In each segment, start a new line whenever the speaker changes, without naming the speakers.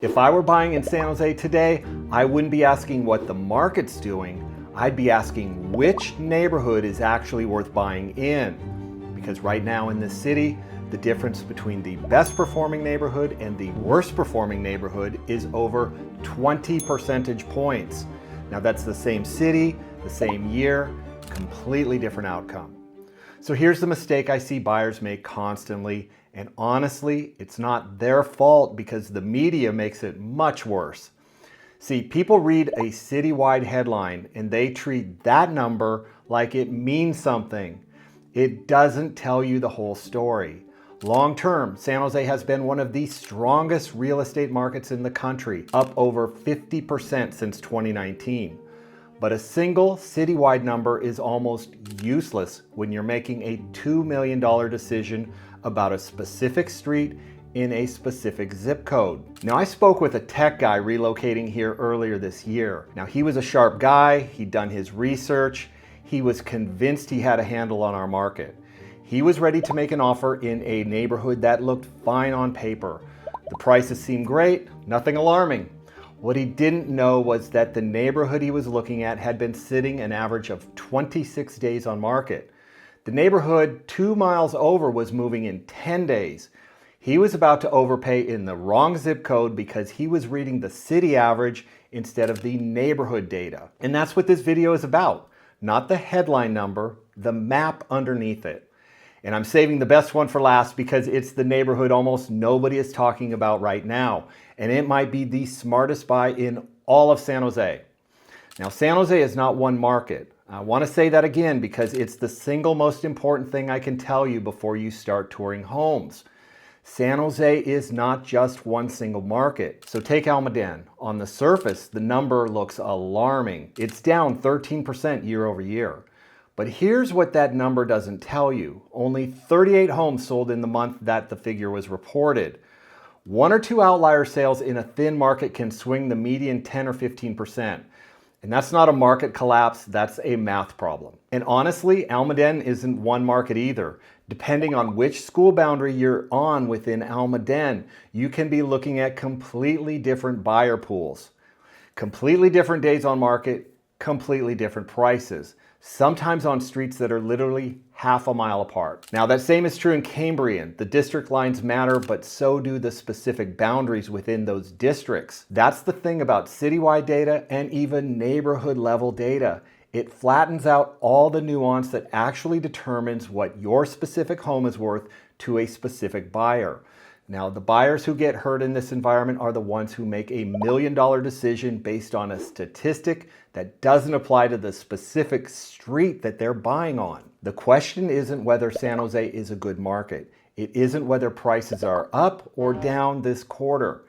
If I were buying in San Jose today, I wouldn't be asking what the market's doing. I'd be asking which neighborhood is actually worth buying in. Because right now in this city, the difference between the best performing neighborhood and the worst performing neighborhood is over 20 percentage points. Now that's the same city, the same year, completely different outcome. So here's the mistake I see buyers make constantly, and honestly, it's not their fault because the media makes it much worse. See, people read a citywide headline and they treat that number like it means something. It doesn't tell you the whole story. Long term, San Jose has been one of the strongest real estate markets in the country, up over 50% since 2019. But a single citywide number is almost useless when you're making a $2 million decision about a specific street in a specific zip code. Now, I spoke with a tech guy relocating here earlier this year. Now, he was a sharp guy, he'd done his research, he was convinced he had a handle on our market. He was ready to make an offer in a neighborhood that looked fine on paper. The prices seemed great, nothing alarming. What he didn't know was that the neighborhood he was looking at had been sitting an average of 26 days on market. The neighborhood 2 miles over was moving in 10 days. He was about to overpay in the wrong zip code because he was reading the city average instead of the neighborhood data. And that's what this video is about. Not the headline number, the map underneath it. And I'm saving the best one for last because it's the neighborhood almost nobody is talking about right now. And it might be the smartest buy in all of San Jose. Now, San Jose is not one market. I want to say that again because it's the single most important thing I can tell you before you start touring homes. San Jose is not just one single market. So take Almaden. On the surface, the number looks alarming. It's down 13% year over year. But here's what that number doesn't tell you. Only 38 homes sold in the month that the figure was reported. One or two outlier sales in a thin market can swing the median 10 or 15%. And that's not a market collapse, that's a math problem. And honestly, Almaden isn't one market either. Depending on which school boundary you're on within Almaden, you can be looking at completely different buyer pools. Completely different days on market, completely different prices. Sometimes on streets that are literally half a mile apart. Now that same is true in Cambrian. The district lines matter, but so do the specific boundaries within those districts. That's the thing about citywide data and even neighborhood level data. It flattens out all the nuance that actually determines what your specific home is worth to a specific buyer. Now, the buyers who get hurt in this environment are the ones who make a $1 million decision based on a statistic that doesn't apply to the specific street that they're buying on. The question isn't whether San Jose is a good market. It isn't whether prices are up or down this quarter.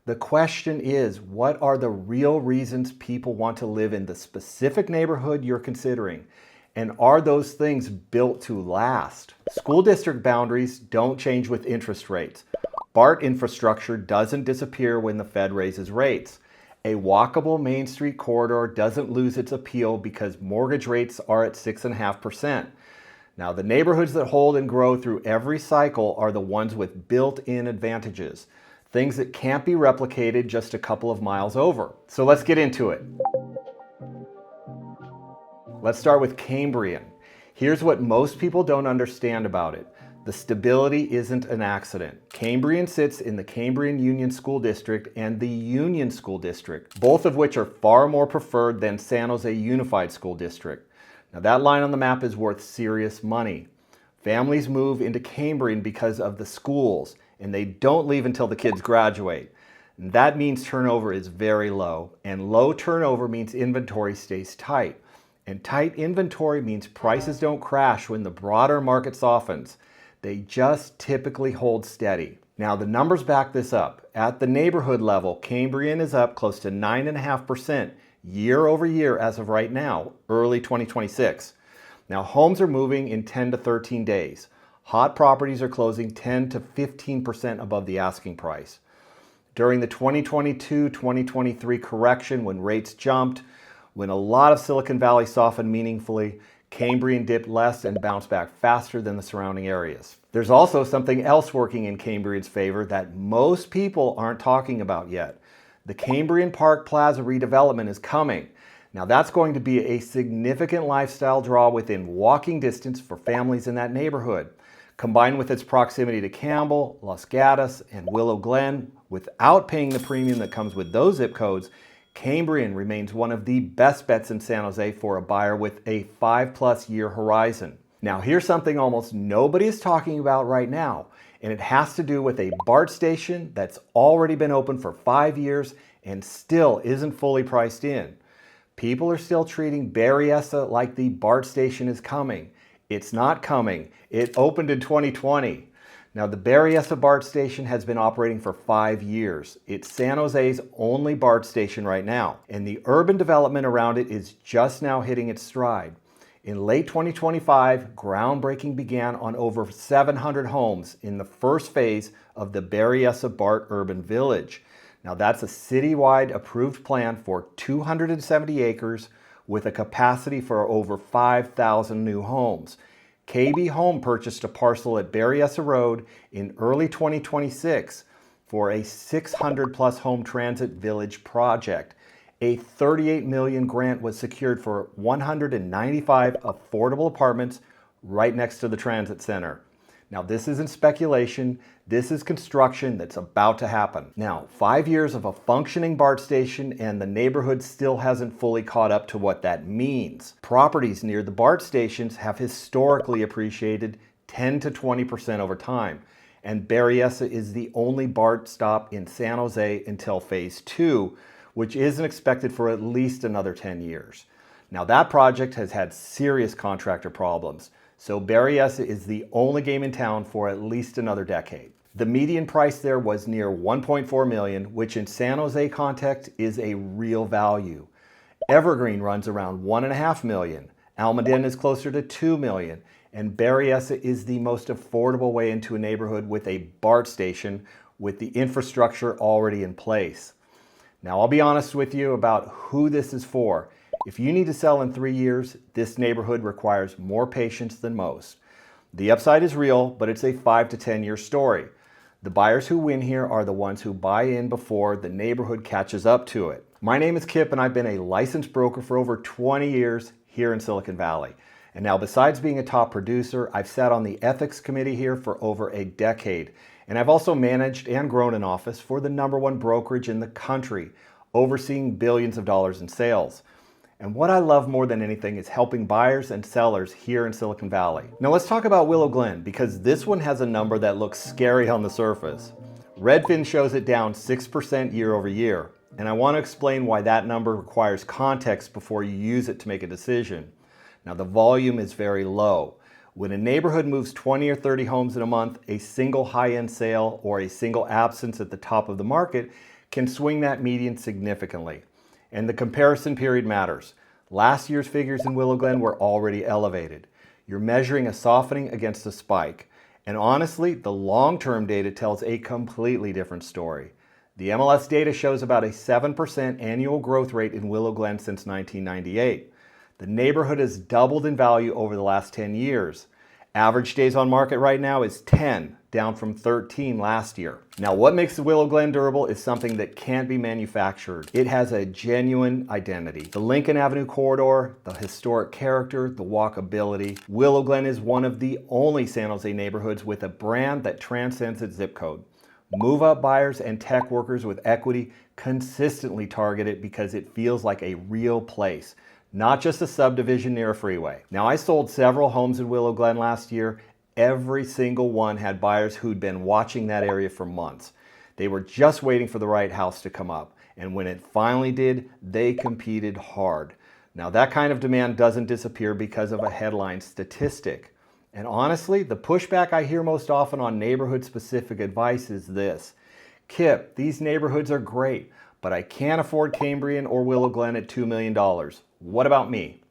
The question is, what are the real reasons people want to live in the specific neighborhood you're considering? And are those things built to last? School district boundaries don't change with interest rates. BART infrastructure doesn't disappear when the Fed raises rates. A walkable Main Street corridor doesn't lose its appeal because mortgage rates are at 6.5%. Now, the neighborhoods that hold and grow through every cycle are the ones with built-in advantages, things that can't be replicated just a couple of miles over. So let's get into it. Let's start with Cambrian. Here's what most people don't understand about it. The stability isn't an accident. Cambrian sits in the Cambrian Union School District and the Union School District, both of which are far more preferred than San Jose Unified School District. Now that line on the map is worth serious money. Families move into Cambrian because of the schools, and they don't leave until the kids graduate. And that means turnover is very low, and low turnover means inventory stays tight. And tight inventory means prices don't crash when the broader market softens. They just typically hold steady. Now the numbers back this up. At the neighborhood level, Cambrian is up close to 9.5% year over year as of right now, early 2026. Now homes are moving in 10 to 13 days. Hot properties are closing 10 to 15% above the asking price. During the 2022-2023 correction when rates jumped, when a lot of Silicon Valley softened meaningfully, Cambrian dipped less and bounced back faster than the surrounding areas. There's also something else working in Cambrian's favor that most people aren't talking about yet. The Cambrian Park Plaza redevelopment is coming. Now that's going to be a significant lifestyle draw within walking distance for families in that neighborhood. Combined with its proximity to Campbell, Los Gatos, and Willow Glen, without paying the premium that comes with those zip codes, Cambrian remains one of the best bets in San Jose for a buyer with a 5+ year horizon. Now here's something almost nobody is talking about right now, and it has to do with a BART station that's already been open for 5 years and still isn't fully priced in. People are still treating Berryessa like the BART station is coming. It's not coming. It opened in 2020. Now, the Berryessa BART station has been operating for 5 years. It's San Jose's only BART station right now, and the urban development around it is just now hitting its stride. In late 2025, groundbreaking began on over 700 homes in the first phase of the Berryessa BART Urban Village. Now, that's a citywide approved plan for 270 acres with a capacity for over 5,000 new homes. KB Home purchased a parcel at Berryessa Road in early 2026 for a 600+ home transit village project. A $38 million grant was secured for 195 affordable apartments right next to the transit center. Now, this isn't speculation. This is construction that's about to happen. Now, 5 years of a functioning BART station and the neighborhood still hasn't fully caught up to what that means. Properties near the BART stations have historically appreciated 10 to 20% over time, and Berryessa is the only BART stop in San Jose until phase 2, which isn't expected for at least another 10 years. Now, that project has had serious contractor problems, so Berryessa is the only game in town for at least another decade. The median price there was near $1.4 million, which in San Jose context is a real value. Evergreen runs around $1.5 million. Almaden is closer to $2 million. And Berryessa is the most affordable way into a neighborhood with a BART station with the infrastructure already in place. Now, I'll be honest with you about who this is for. If you need to sell in 3 years, this neighborhood requires more patience than most. The upside is real, but it's a 5 to 10 year story. The buyers who win here are the ones who buy in before the neighborhood catches up to it. My name is Kip, and I've been a licensed broker for over 20 years here in Silicon Valley. And now, besides being a top producer, I've sat on the ethics committee here for over a decade. And I've also managed and grown an office for the #1 brokerage in the country, overseeing billions of dollars in sales. And what I love more than anything is helping buyers and sellers here in Silicon Valley. Now let's talk about Willow Glen, because this one has a number that looks scary on the surface. Redfin shows it down 6% year over year, and I want to explain why that number requires context before you use it to make a decision. Now, the volume is very low. When a neighborhood moves 20 or 30 homes in a month, a single high-end sale or a single absence at the top of the market can swing that median significantly. And the comparison period matters. Last year's figures in Willow Glen were already elevated. You're measuring a softening against a spike. And honestly, the long-term data tells a completely different story. The MLS data shows about a 7% annual growth rate in Willow Glen since 1998. The neighborhood has doubled in value over the last 10 years. Average days on market right now is 10, down from 13 last year. Now, what makes Willow Glen durable is something that can't be manufactured. It has a genuine identity. The Lincoln Avenue corridor, the historic character, the walkability. Willow Glen is one of the only San Jose neighborhoods with a brand that transcends its zip code. Move-up buyers and tech workers with equity consistently target it because it feels like a real place, not just a subdivision near a freeway. Now, I sold several homes in Willow Glen last year. Every single one had buyers who'd been watching that area for months. They were just waiting for the right house to come up. And when it finally did, they competed hard. Now, that kind of demand doesn't disappear because of a headline statistic. And honestly, the pushback I hear most often on neighborhood-specific advice is this: Kip, these neighborhoods are great, but I can't afford Cambrian or Willow Glen at $2 million. What about me?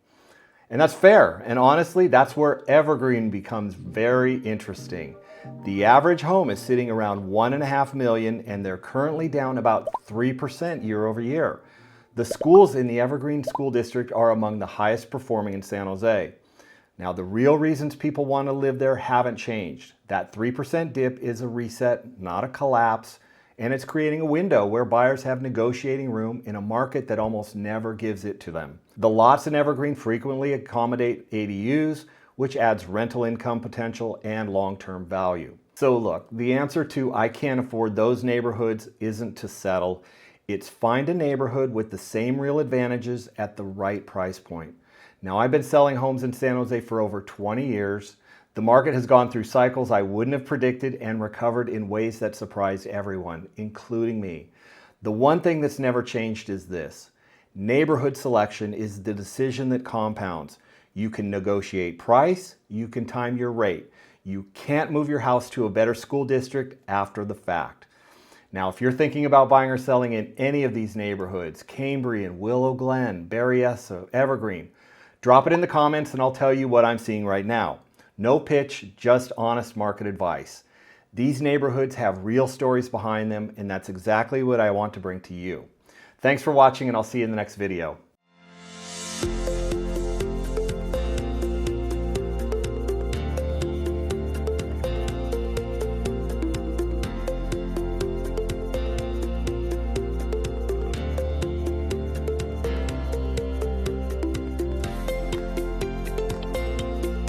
And that's fair. And honestly, that's where Evergreen becomes very interesting. The average home is sitting around $1.5 million, and they're currently down about 3% year over year. The schools in the Evergreen School District are among the highest performing in San Jose. Now, the real reasons people want to live there haven't changed. That 3% dip is a reset, not a collapse, and it's creating a window where buyers have negotiating room in a market that almost never gives it to them. The lots in Evergreen frequently accommodate ADUs, which adds rental income potential and long-term value. So look, the answer to I can't afford those neighborhoods isn't to settle. It's find a neighborhood with the same real advantages at the right price point. Now, I've been selling homes in San Jose for over 20 years. The market has gone through cycles I wouldn't have predicted and recovered in ways that surprised everyone, including me. The one thing that's never changed is this. Neighborhood selection is the decision that compounds. You can negotiate price, you can time your rate. You can't move your house to a better school district after the fact. Now, if you're thinking about buying or selling in any of these neighborhoods, Cambrian, Willow Glen, Berryessa, Evergreen, drop it in the comments and I'll tell you what I'm seeing right now. No pitch, just honest market advice. These neighborhoods have real stories behind them, and that's exactly what I want to bring to you. Thanks for watching, and I'll see you in the next video.